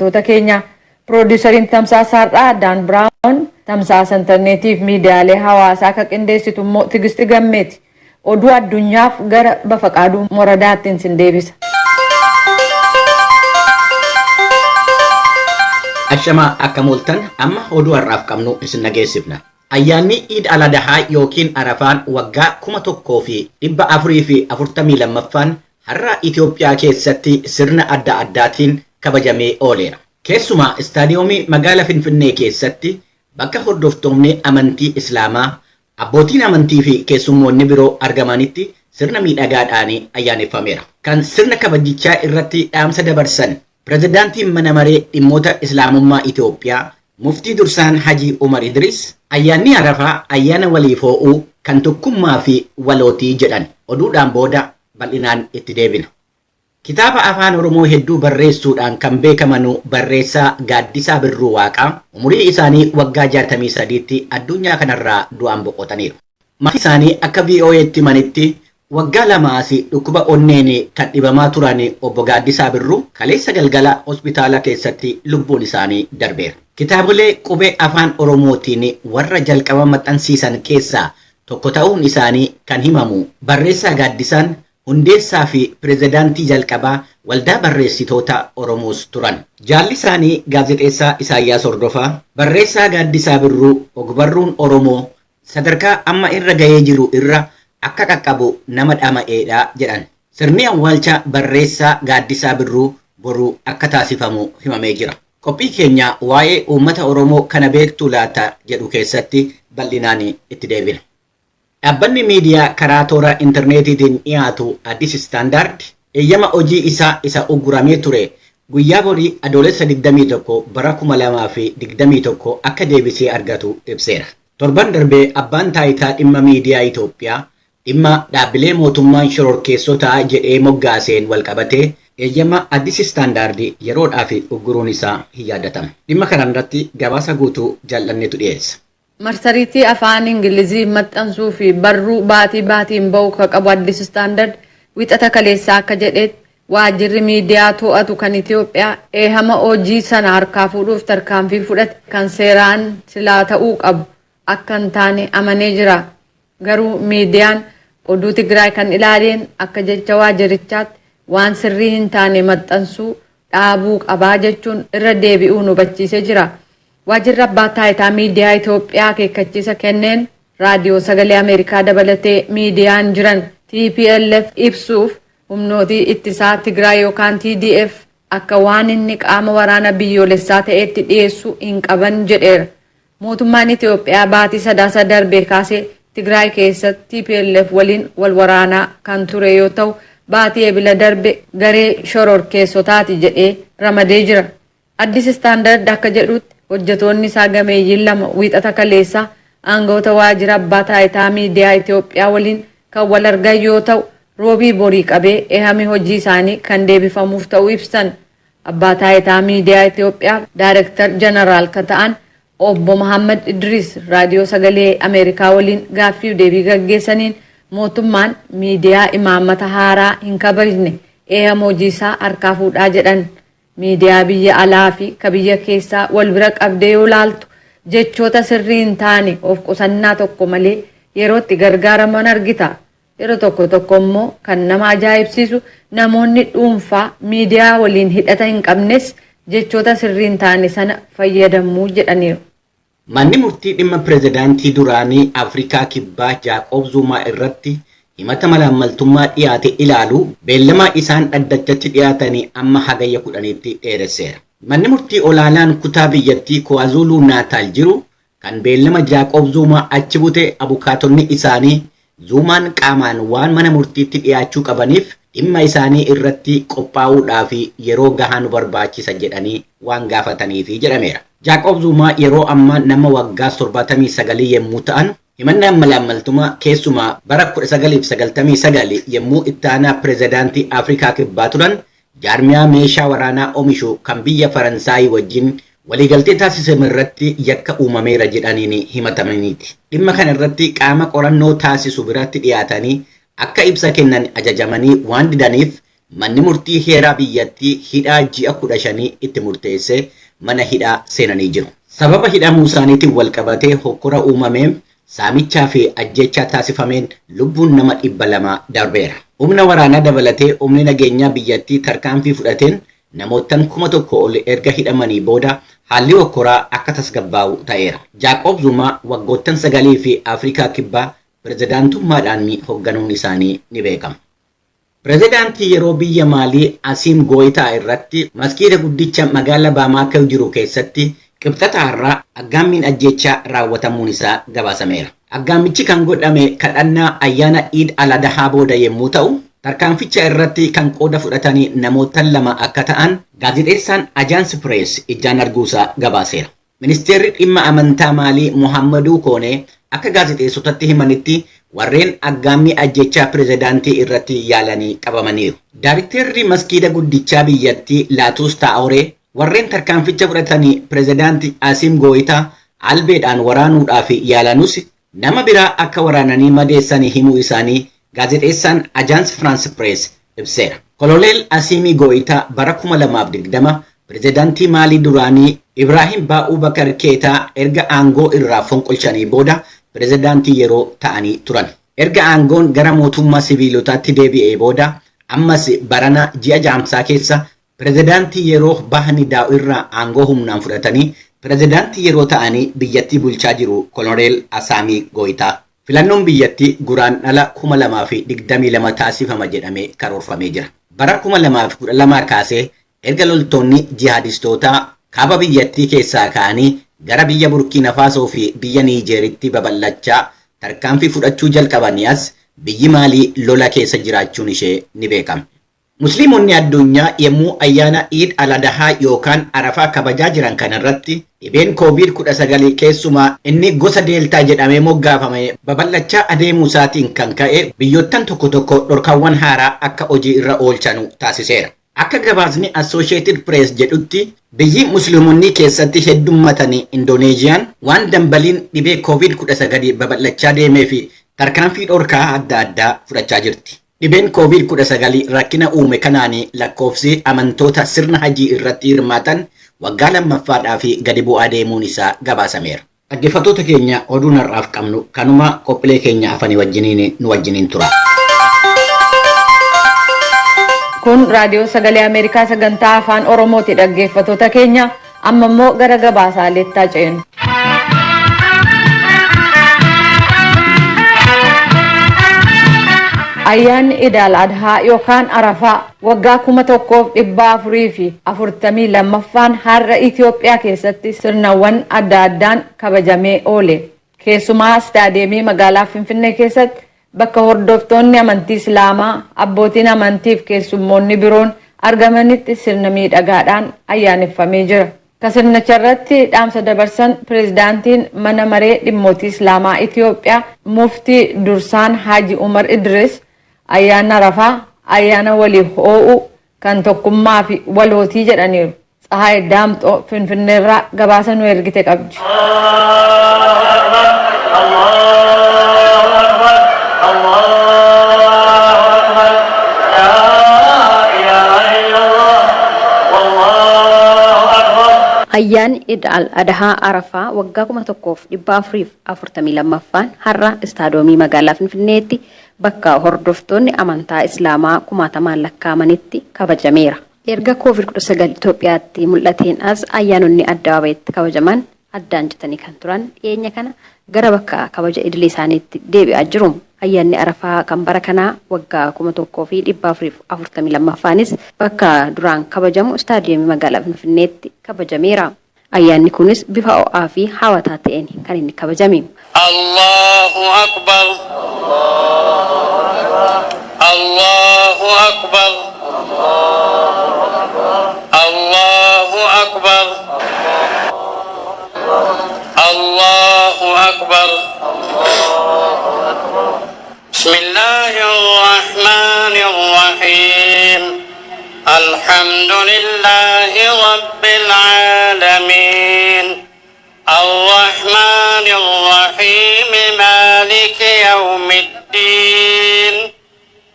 Dhaggeeffattoota keenya Piroodiisariin Tamsaasaa Dan Biraawun tamsaasa intarneetiif miidiyaalee hawaasaa akka qindeessitu immoo Tigisti Gammeeti. Oduu addunyaaf gara Bafaqaaduu Moradaattiin sin deebisa. Ashama akka mooltan amma oduu har'aaf qabnu isin dhageessifna. Ayyaanni Eid al-Adhaa yookiin Arafaan waggaa 1442ffaan har'a Itoophiyaa keessatti sirna adda addaatiin kabajamee ooleera. Keessumaa istaadiyoomii magaalaa Finfinnee keessatti bakka hordoftoonni amantii Islaamaa, abbootiin amantii fi keessummoonni biroo argamanitti sirna miidhagaadhaan ayyaaneffameera. Kan sirna kabajichaa irratti dhaamsa dabarsan Pireezidaantiin mana maree dhimmoota Islaamummaa Itoophiyaa Muftii Dursaan Haji Umar Idris ayyaanni Arafaa ayyaana waliif ho'uu kan tokkummaa fi walootii jedhan. Oduudhaan booda bal'inaan itti deebina. Kitaaba afaan Oromoo hedduu barreessuudhaan kan beekaman barreessaa Gaaddisaa Birruu Waaqaa umurii isaanii waggaa 63tti addunyaa kanarraa du'aan boqotaniiru. Maatii isaanii akka VOA'tti manitti waggaa lamaas dhukkuba onneen kan dhibamaa turan obbo Gaaddisaa Birruu kaleessa galgala hospitaala keessatti lubbuun isaanii darbeera. Kitaabolee qubee afaan Oromootiin warra jalqaba maxxansiisan keessaa tokko ta'uun isaanii kan himamu barreessaa Gaaddisaan hundeessaa fi pireezidaantii jalqabaa waldaa barreessitoota Oromoos turan. Jaalli isaanii gaazexeessaa Isaayyaas Hordofaa barreessaa Gaaddisaa Birruu ogbarruun Oromoo sadarkaa amma irra gahee jiru irra akka qaqqabu nama dhama'eedha jedhan. Sirni awwaalcha barreessaa Gaaddisaa Birruu boru akka taasifamu himamee jira. Qophii keenya waa'ee uummata Oromoo kana beektuu laata jedhu keessatti bal'inaan itti deebina. Dhaabbanni miidiyaa karaa toora intarneetiitiin dhiyaatu Addis Istaandaard eeyyama hojii isaa isa ugguramee ture guyyaa borii adoolessa 21 bara 2021 akka deebisee argatu ibseera. Torban darbee abbaan taayitaa dhimma miidiyaa Itoophiyaa dhimma dhaabbilee mootummaan shororkeessotaa jedhee moggaaseen walqabatee eeyyama Addis Istaandaard yeroodhaaf ugguruun isaa hin yaadatamu. Dhimma kanarratti gabaasa guutuu jaallanneetu dhiyeessa. Marsariitii afaan Ingilizii maxxansuu fi barruu baatiin ba'u ka qabu Addis Istaandard wixata kaleessaa akka jedhetti waajjirri miidiyaa to'atu kan Itoophiyaa eehama hojii sana harkaa fuudhuuf tarkaanfii fudhate kan seeraan silaa ta'uu qabu akka hin taane amanee jira. Garuu miidiyaan oduu Tigraay kan ilaaleen akka jecha waajjirichaatti waan sirrii hin taane maxxansuu dhaabuu qabaa jechuun irra deebi'uun hubachiisee jira. Waajjirri abbaa taayitaa miidiyaa Itoophiyaa akeekkachiisa kenneen raadiyoo sagalee Ameerikaa dabalatee miidiyaan jiran TPLF ibsuuf humnootii ittisaa Tigraay yookaan TDF akka waan inni qaama waraana biyyoolessaa ta'etti dhiyeessuu hin qaban jedheera. Mootummaan Itoophiyaa baatii sadaasa darbee kaasee Tigraay keessatti TPLF waliin wal waraanaa kan ture yoo ta'u baatii ebila darbe garee shororkeessotaati jedhee ramadee jira. Addis Istaandard akka jedhutti hojjetoonni isaa gameeyyiin lama wixata kaleessaa aangoota waajjira abbaa taayitaa miidiyaa Itoophiyaa waliin kan wal argan yoo ta'u roobii borii qabee eehami hojii isaanii kan deebifamuuf ta'uu ibsan. Abbaa taayitaa miidiyaa Itoophiyaa Daayirektar Jeneraal kan ta'an obbo Muhammad Idris raadiyoo sagalee Ameerikaa waliin gaaffii deebii gaggeessaniin mootummaan miidiyaa imaammata haaraa hin kabajne eehama hojii isaa harkaa fuudhaa jedhan. Miidiyaa biyya alaa fi ka biyya keessaa wal bira qabdee yoo laaltu jechoota sirrii hin taane of qusannaa tokko malee yerootti gargaaraman argita. Yeroo tokko immoo kan nama ajaa'ibsiisu namoonni dhuunfaa miidiyaa waliin hidhata hin qabnes jechoota sirrii hin taane sana fayyadamuu jedhaniiru. Manni murtii dhimma pireezidaantii duraanii Afrikaa Kibbaa Jaaqoob Zuumaa irratti himata malaammaltummaa dhiyaate ilaalu beellama isaan dhaddachatti dhiyaatanii amma hagayya 10tti dheeresseera. Manni murtii olaanaan kutaa biyyattii KwaZulu Naataal jiru kan beellama Jaaqoob Zuumaa achi bute abukaatonni isaanii Zuumaan qaamaan waan mana murtiitti dhiyaachuu qabaniif dhimma isaanii irratti qophaa'uudhaaf yeroo gahaa nu barbaachisa jedhanii waan gaafataniif jedhameera. Jaaqoob Zuumaa yeroo ammaa nama waggaa 79 yommuu ta'an himannaan malaammaltummaa keessumaa bara 1999 yommuu itti aanaa pireezidaantii Afrikaa Kibbaa turan jaarmiyaa meeshaa waraanaa oomishu kan biyya Faransaayii wajjin waliigaltee taasisame irratti yakka uumameera jedhaniin himatamaniiti. Dhimma kana irratti qaama qorannoo taasisu biratti dhiyaatanii akka ibsa kennan ajajamanii waan didaniif manni murtii heeraa biyyattii hidhaa ji'a 15 itti murteesse mana hidhaa seenanii jiru. Sababa hidhamuu isaaniitiin wal qabatee hokkora uumameen saamichaa fi ajjechaa taasifameen lubbuun nama 200 darbeera. Humna waraanaa dabalatee humni nageenyaa biyyattii tarkaanfii fudhateen namootan 1000 ol erga hidhamanii booda haalli hokkoraa akka tasgabbaa'u ta'eera. Jaaqoob Zumaa waggoottan 9 fi Afrikaa Kibbaa pirezidaantummaadhaan hoogganuun isaanii ni beekama. Pirezidaantii yeroo biyya Maalii Asiim Gooyitaa irratti maskiida guddicha magaalaa Baamaakoo jiru keessatti qibxata har'aa aggaammiin ajjechaa raawwatamuun isaa gabaasameera. Aggaammichi kan godhame kadhannaa ayyaana Iid al-Adhaa booda yommuu ta'u, tarkaanficha irratti kan qooda fudhatanii namootan 2 akka ta'an gaazexeessaan Ajaans Pirees ijaan arguusaa gabaaseera. Ministeerri dhimma amantaa Maalii Muhammaduu Koonee akka gaazexeessotatti himanitti warreen aggaammii ajjechaa pirezidaantii irratti yaalanii qabamaniiru. Daarikteerri maskiida guddichaa biyyattii Laatuus Taa'oree warreen tarkaanficha fudhatanii pirezidaantii Asiim Gooyitaa albeedhaan waraanuudhaaf yaalanus nama biraa akka waraananii madeessanii himuu isaanii gaazexeessaan Ajaans Firaans Pirees ibseera. Koloneel Asiim Gooyitaa bara 2020 pirezidaantii Maalii duraanii Ibraahim Baa'uu Bakar Keetaa erga aangoo irraa fonqolchanii booda pirezidaantii yeroo ta'anii turan. Erga aangoon gara mootummaa siviilotaatti deebi'ee booda ammas barana ji'a jaamsaa keessa pirezidaantii yeroo bahanii daa'u irraa aangoo humnaan fudhatanii pirezidaantii yeroo ta'anii biyyattii bulchaa jiru Koloneel Asiim Gooyitaa. Filannoon biyyattii guraandhala 2022 taasifama jedhamee karoorfamee jira. Bara 2012 kaasee erga loltoonni jihaadistootaa kaaba biyyattii keessaa ka'anii gara biyya Burkiina Faasoo fi biyya Niijeeritti babal'achaa tarkaanfii fudhachuu jalqabanii as biyyi Maalii lola keessa jiraachuun ishee ni beekama. Musliimonni addunyaa yommuu ayyaana Iid al-Adhaa yookaan Arafaa kabajaa jiran kanarratti dhibeen COVID-19 keessumaa inni gosa deeltaa jedhamee moggaafame babal'achaa adeemuu isaatiin kan ka'e biyyoottan tokko tokko dhorkaawwan haaraa akka hojii irra oolchanu taasiseera. Akka gabaasni Associated Press jedhutti biyyi musliimonni keessatti heddummatanii Indoneeziyaan waan dambaliin dhibee COVID-19 babal'achaa deemee fi tarkaanfii dhorkaa adda addaa fudhachaa jirti. Dhibeen COVID-19 rakkina uume kanaan lakkoofsi amantoota sirna hajii irratti hirmaatan waggaa lammaffaadhaaf gadi bu'aa deemuun isaa gabaasameera. Dhaggeeffattoota keenya oduu har'aaf qabnu kanuma qophiilee keenya afanii nu wajjiniin tura. Kun raadiyoo sagalee Ameerikaa sagantaa afaan Oromooti dhaggeeffattoota keenya amma immoo gara gabaasaaleetti ceenu. Ayyaanni Iid al-Adhaa yookaan Arafaa waggaa 1442ffaan har'a Itoophiyaa keessatti sirnawwan adda addaan kabajamee oole. Keessumaa istaadiyeemii magaalaa Finfinnee keessatti bakka hordoftoonni amantii Islaamaa, abbootiin amantiif keessummoonni biroon argamanitti sirna miidhagaadhaan ayyaaneffamee jira. Sirnicha irratti dhaamsa dabarsan pirezidaantiin mana maree dhimmootii Islaamaa Itoophiyaa muftii dursaan Haaji Umar Idris ayyaana Arafaa ayyaana waliif ho'uu kan tokkummaa fi walootii jedhaniiru. Tsahaay Daamxoo Finfinneerraa gabaasa nu ergite qabdi. Ayyaanni Iid al-Adhaa Arafaa waggaa 1442ffaan har'a istaadiyoomii magaalaa Finfinneetti bakka hordoftoonni amantaa Islaamaa kumaatamaan lakkaa'amanitti kabajameera. Erga COVID-19 Itoophiyaatti mul'ateen as ayyaanonni addabaabayitti kabajaman addaan citanii kan turan dhiyeenya kana gara bakka kabaja idilee isaaniitti deebi'aa jiru. Ayyaanni Arafaa kan bara kanaa waggaa 1442ffaanis bakka duraan kabajamu istaadiyoomii magaalaa Finfinneetti kabajameera. Ayyaanni kunis bifa ho'aa fi hawwataa ta'een kan inni kabajame. Allahu Akbar. Allahu Akbar. Allahu Akbar. Allahu Akbar. Bismillahirrahmanirrahim. Alhamdulillahi Rabbil Alamin. Ar-Rahmanir Rahim. Maliki Yawmiddin.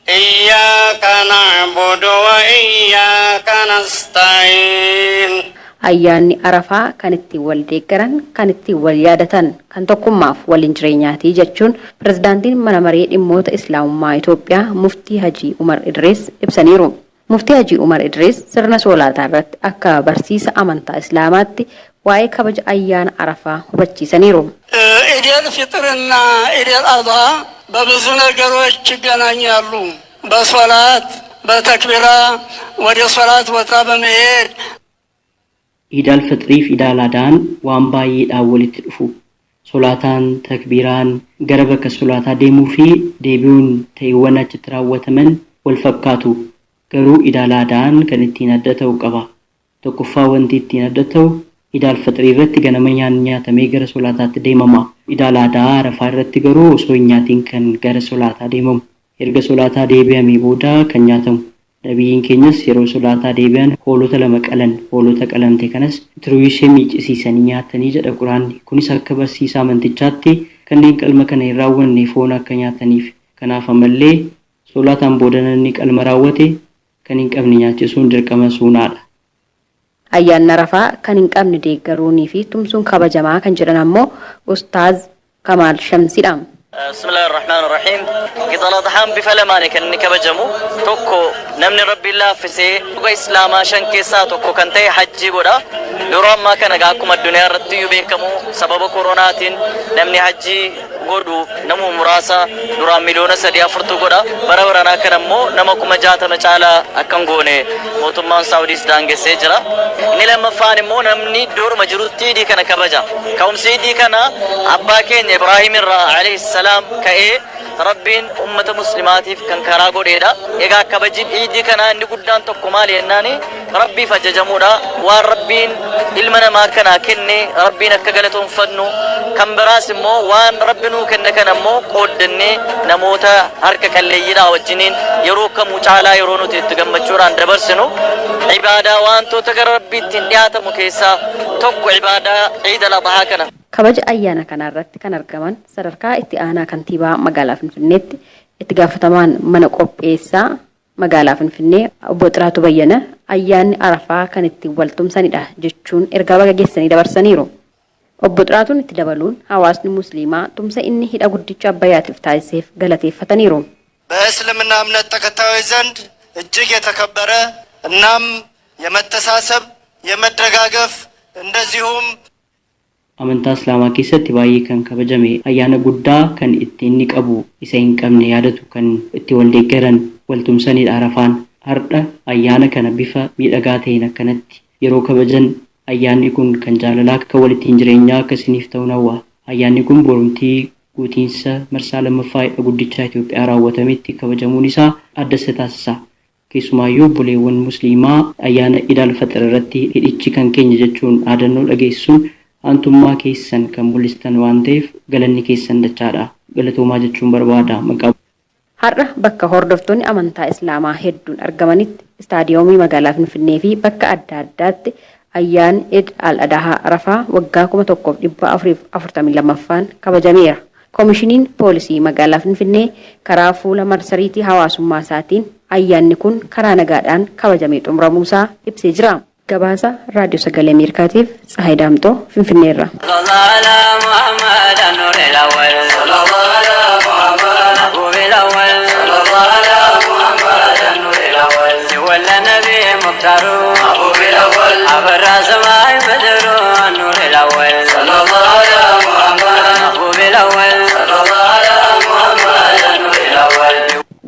إياك نعبد وإياك نستعين. Ayyaanni Arafaa kan ittiin wal deeggaran, kan ittiin wal yaadatan, kan tokkummaaf waliin jireenyaatii jechuun pirezidaantiin mana maree dhimmoota Islaamummaa Itoophiyaa Muftii Hajii Umar Idris ibsaniiru. Muftii Hajii Umar Idris sirna soolaataa irratti akka barsiisa amantaa Islaamaatti waa'ee kabaja ayyaana Arafaa hubachiisaniiru. ኢዴል ፊጥርና ኢዴል አድሃ በብዙ ነገሮች ይገናኛሉ። በሶላት በተክቢራ ወደ ሶላት ቦታ በመሄድ ኢዳል ፍጥሪፍ ኢዳል አዳን waan baay'eedhaan walitti dhufu. Solaataan, takbiiraan, gara bakka solaataa deemuu fi deebi'uun ta'eewwan achitti raawwataman wal fakkaatu. Garuu idaal aadaan kan ittiin adda ta'u qaba. Tokkoffaa wanti ittiin adda ta'u idaal fixrii irratti ganama nyaatamee gara solaataatti deemama. Idaal aadaa Arafaa irratti garuu osoo hin nyaatiin kan gara solaataa deemamu. Erga solaataa deebi'amee booda kan nyaatamu. Nabiyyiin keenyas yeroo solaataa deebi'an hoolota lama qalan. Hoolota qalamte kanas tiruu ishee miiccisiisanii nyaatanii jedha Quraanni. Kunis akka barsiisa amantichaatti kanneen qalma kana hin raawwanne foon akka nyaataniif. Kanaaf ammallee solaataan booda namni qalma raawwate kan hin qabne nyaachisuun dirqama suunaadha. Ayyaanni Arafaa kan hin qabne deeggaruunii fi tumsuun kabajamaa kan jedhan ammoo Ustaaz Kamaal Shamsiidha. بسم الله الرحمن الرحيم. قطع الأضحام بفلماني كان كبجمو توكو نمني ربي الله فسي توكو إسلاما شان كيسا توكو كنتي حجي قولا يرام ما كان قاكم الدنيا رتيو بيكمو سبب كوروناتين نمني حجي قدو نمو مراسا درام مليون سدي أفرتو قولا براورانا كنمو نمكو مجاتا مچالا أكن قوني موتمان سعوديس دانجي سيجرا نلم فانمو نمني دور مجروتي دي كان كبجا كوم سيدي كان أباكين إبراهيم عليه السلام ka'ee rabbiin ummata muslimaatiif kan karaa godheedha. Egaa kabajin iidii kanaa inni guddaan tokko maali jennaani rabbiif ajajamuudha. Waan rabbiin ilma namaa kanaa kenne rabbiin akka galatoonfannu kan biraas immoo waan rabbi nuu kenne kana immoo qooddannee namoota harka qalleeyyiidhaa wajjiniin yeroo kamuu caalaa yeroo nuti itti gammachuudhaan dabarsinu ibaadaa wantoota gara rabbiittiin dhiyaatamu keessaa tokko ibaadaa Iidal Adhaa kana. Kabaja ayyaana kana irratti kan argaman sadarkaa itti aanaa kantiibaa magaalaa Finfinneetti itti gaafatamaan mana qopheessaa magaalaa Finfinnee obbo Xiraatu Bayyana ayyaanni Arafaa kan itti waltumsanidha jechuun ergaa baga geessanii dabarsaniiru. Obbo Xiraatuun itti dabaluun hawaasni musliimaa tumsa inni hidha guddicha Abbayyaatiif taasiseef galateeffataniiru. በእስልምና እምነት ተከታዮች ዘንድ እጅግ የተከበረ እናም የመተሳሰብ የመደጋገፍ እንደዚሁም Amantaa Islaamaa keessatti baay'ee kan kabajame ayyaana guddaa kan itti inni qabu isa hin qabne yaadatu kan itti wal deeggaran waltumsanidha Arafaan. Har'a ayyaana kana bifa miidhagaa ta'een akkanatti yeroo kabajan ayyaanni kun kan jaalalaa akka walittiin jireenyaa akkasiniif ta'uu hawwa. Ayyaanni kun borumtii guutiinsa marsaa lammaffaa hidha guddichaa Itoophiyaa raawwatametti kabajamuun isaa adda isa taasisa. Keessumaayyuu obboleewwan musliimaa ayyaana Iidal Fixr irratti hidhichi kan keenya jechuun dhaadannoo dhageessuun antummaa keessan kan mul'istan waan ta'eef galanni keessan dachaadha. Galatoomaa jechuun barbaada maqaa. Har'a bakka hordoftoonni amantaa Islaamaa hedduun argamanitti istaadiyoomii magaalaa Finfinnee fi bakka adda addaatti ayyaanni Iid al-Adhaa Arafaa waggaa 1442ffaan kabajameera. Koomishiniin poolisii magaalaa Finfinnee karaa fuula marsariitii hawaasummaa isaatiin ayyaanni kun karaa nagaadhaan kabajamee xumuramuusaa ibsee jira. Gabaasa Raadiyoo Sagalee Ameerikaatiif Tsahaay Daamxoo Finfinneerra.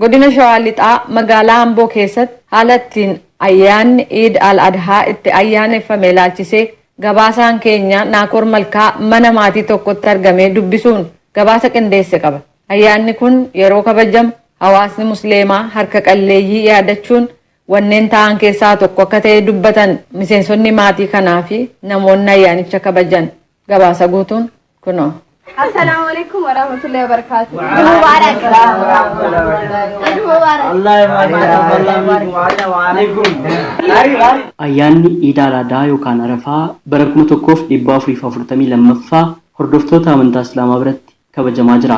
Godina Shawaa Lixaa magaalaa Amboo keessatti haala ittiin ayyaanni Iid al-Adhaa itti ayyaaneffame ilaalchisee gabaasaan keenya Naakoor Malkaa mana maatii tokkotti argamee dubbisuun gabaasa qindeesse qaba. Ayyaanni kun yeroo kabajamu hawaasni musliimaa harka qalleeyyii yaadachuun wanneen ta'an keessaa tokko akka ta'e dubbatan miseensonni maatii kanaa fi namoonni ayyaanicha kabajan. Gabaasa guutuun kunoo. السلام عليكم ورحمة الله وبركاته. مبارك. Ayyaanni Iidal Adhaa yookaan Arafaa bara 1442ffaa hordoftoota amantaa Islaamaa biratti kabajamaa jira.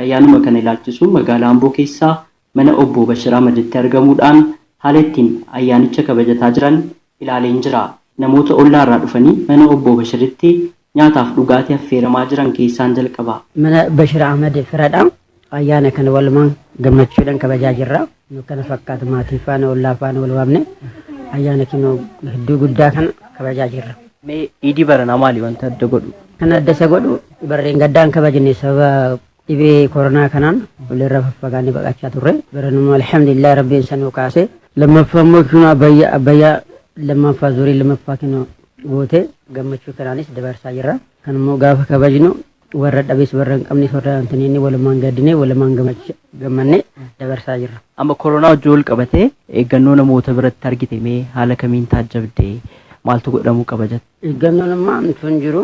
Ayyaanuma kana ilaalchisuun magaalaa Amboo keessaa mana obbo Bashir Ahmaditti argamuudhaan haala ittiin ayyaanicha kabajataa jiran ilaaleen jira. Namoota ollaarraa dhufanii mana obbo Bashiritti nyaataaf dhugaatii affeeramaa jiran keessaan jalqaba. Mana Bashir Ahmad firadha. Ayyaana kana walumaan gammachuudhaan kabajaa jirra. Nu kana fakkaatu maatii faana ollaa faana wal waamne ayyaana kana hedduu guddaa kana kabajaa jirra. Mee iidii baranaa maali wanta adda godhu? Kan adda isa godhu barreen gaddaan kabajne sababa dhibee koronaa kanaan walirra faffagaanii baqachaa turre. Baranuma alhamdulillah rabbiin sanuu kaase. Lammaffaa immoo kuna abbayyaa lammaffaa zurii lammaffaa kana goote gammachuu kanaanis dabarsaa jirra. Kan immoo gaafa kabajnu warra dhabees warra hin qabnes warra antaniinni walumaan gaddine walumaan gammanne dabarsaa jirra. Amma koronaa wajjin wal qabatee eeggannoo namoota biratti argite mee haala kamiin taajjabde maaltu godhamuu qaba jette? Eeggannoon ammaa tun jiru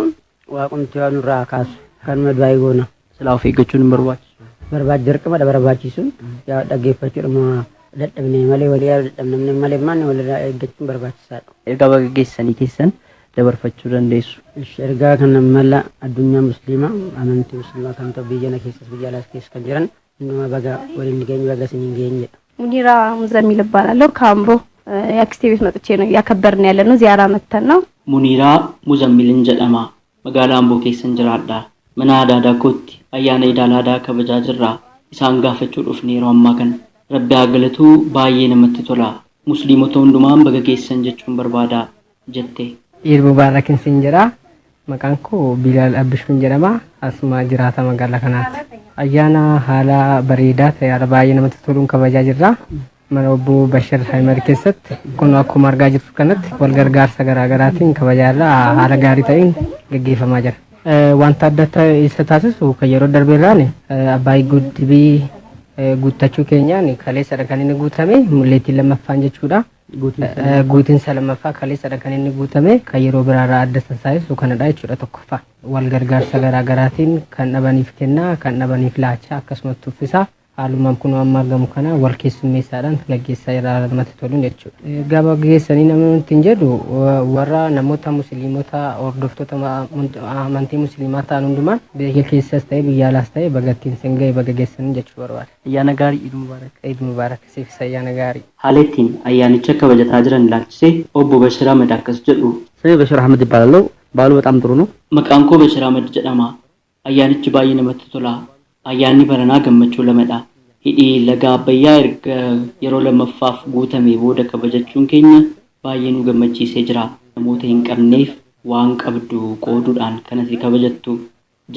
waaqumti waan nurraa kaasu kanuma du'aa goona. Silaa of eeggachuun hin barbaachisu. Dirqama barbaachisu yaa dhaggeeffachuudhuma dadhabne malee walii dadhabne malee maanni walirraa eeggachuun barbaachisaadha. Ergaa baga geessanii keessan dabarfachuu dandeessu. Ergaa kana mala addunyaa musliimaa amantii musliimaa kan ta'u biyya keessas biyya alaas keessa kan jiran hunduma baga waliin geenye baga siniin geenye. ሙኒራ ሙዘሚል እባላለሁ ከአምቦ የአክስቴ ቤት መጥቼ ነው ያከበርን ያለ ነው ዚያራ መተን ነው። ሙኒራ ሙዘሚልን ጀደማ መጋላ አምቦ keessan jiraadha. Mana aadaa kootti ayyaana idaalaadaa kabajaa jirra. Isaan gaafachuu dhufne yeroo ammaa kana rabbi haa galatu baay'ee namatti tola. Musliimota hundumaan baga geessan jechuun barbaada jette. Eid Mubaarakin sin jira. Maqaan koo Bilaal Abbishun jedhama. Asuma jiraata magaalaa kanaatti. Ayyaana haala bareedaa ta'e haala baay'ee namatti toluun kabajaa jirra. Mana obbo Bashir Ahmad keessatti kun akkuma argaa jirtu kanatti wal gargaarsa garaagaraatiin kabajaarra haala gaarii ta'een gaggeeffamaa jira. Wanta adda isa taasisu kan yeroo darbeerraan Abbaay Guddibii guuttachuu keenyaan kaleessadha kan inni guutame mulleettiin lammaffaan jechuudha. Guutiinsa lammaffaa kaleessadha kan inni guutame kan yeroo biraarraa adda taasisu kanadha jechuudha tokkoffaa. Wal gargaarsa garaagaraatiin kan dhabaniif kennaa kan dhabaniif laachaa akkasumas tuffisaa haalumaan kun amma argamu kana wal keessummeessaadhaan gaggeessaa irraa namatti toluun jechuudha. Gaba gaggeessanii namni ittiin jedhu warra namoota musliimota hordoftoota amantii musliimaa ta'an hundumaan biyya keessas ta'e biyya alaas ta'e bagattiin sin ga'e baga geessanii jechuu barbaada. Ayyaana gaarii Eid Mubaarak. Eid Mubaarak siifis ayyaana gaarii. Haala ittiin ayyaanicha kabajataa jiran ilaalchisee obbo Bashir Ahmad akkas jedhu. ስሜ በሽር አህመድ ይባላል። በዓሉ በጣም ጥሩ ነው። Maqaan koo Bashir Ahmad jedhama. Ayyaanichi baay'ee namatti tola. Ayyaanni baranaa gammachuu lamadha. Hidhii laga Abbayyaa erga yeroo lammaffaaf guutame booda kabajachuun keenya baay'ee nu gammachiisee jira. Namoota hin qabneef waan qabdu qooduudhaan kanatti kabajattu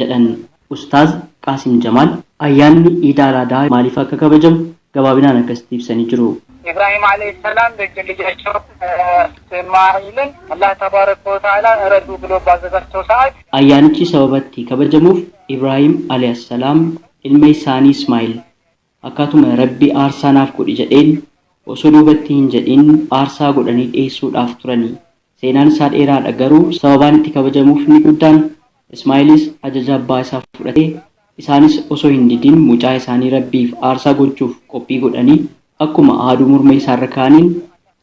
jedhan Ustaaz Qaasim Jamaal. Ayyaanni Eid al-Adhaa maaliif akka kabajamu gabaabinaan akkasitti ibsanii jiru. ኢብራሂም አለይሂ ሰላም ልጃቸው እስማኤልን አላህ ተባረከ ወተዓላ ረዱ ብሎ ባዘዛቸው ሰዓት ayyaanichi sababatti kabajamuuf Ibrahim alayhi salaam ilma isaanii Ismaa'il akkatuma rabbi aarsaa naaf godhi jedheen osoo duubatti hin jedhin aarsaa godhanii dhiyeessuudhaaf turanii. Seenaan isaa dheeraadha garuu sababaan itti kabajamuuf inni guddaan Ismaa'ilis ajaja abbaa isaa fudhatee isaanis osoo hin didin mucaa isaanii rabbiif aarsaa gochuuf qophii godhanii akkuma haaduu morma isaarra kaaniin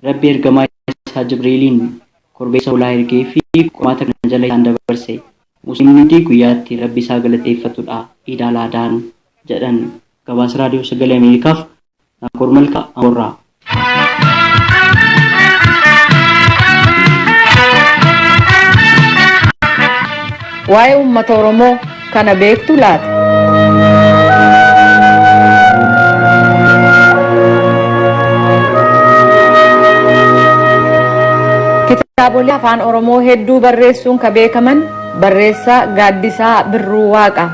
rabbi ergamaa isaa Jibriiliin korbeessa ulaa ergee fi qomaata kana jala isaan dabarse. Musliimni guyyaatti rabbi isaa galateeffatudha Eid al-Adhaan jedhan. Gabaasa raadiyoo sagalee Ameerikaaf Naakoor Malkaa Amborraa. Waa'ee uummata Oromoo kana beektu laata? Kitaabolee afaan Oromoo hedduu barreessuun ka beekaman barreessaa Gaaddisaa Birruu Waaqa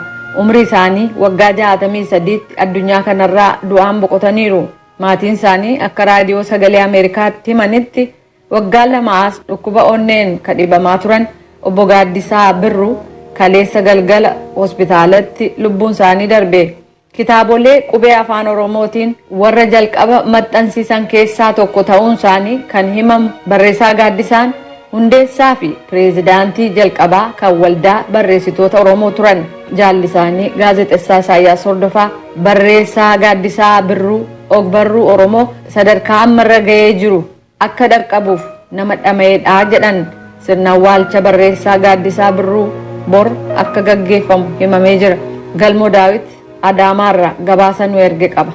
umrii isaanii waggaa 63tti addunyaa kanarraa du'aan boqotaniiru. Maatiin isaanii akka raadiyoo sagalee Ameerikaatti himanitti waggaa lamaas dhukkuba onneen ka dhibamaa turan obbo Gaaddisaa Birruu kaleessa galgala hospitaalatti lubbuun isaanii darbe. Kitaabolee qubee afaan Oromootiin warra jalqaba maxxansiisan keessaa tokko ta'uun isaanii kan himamu barreessaa Gaaddisaan hundeessaa fi pireezidaantii jalqabaa kan waldaa barreessitoota Oromoo turan. Jaalli isaanii gaazexessaa Isaayyaas Hordofaa barreessaa Gaaddisaa Birruu ogbarruu Oromoo sadarkaa ammarra ga'ee jiru akka dhaqqabuuf nama dhama'eedha jedhan. Sirna awwaalcha barreessaa Gaaddisaa Birruu bor akka gaggeeffamu himamee jira. Galmoo Daawit Adaamaarraa gabaasa nu erge qaba.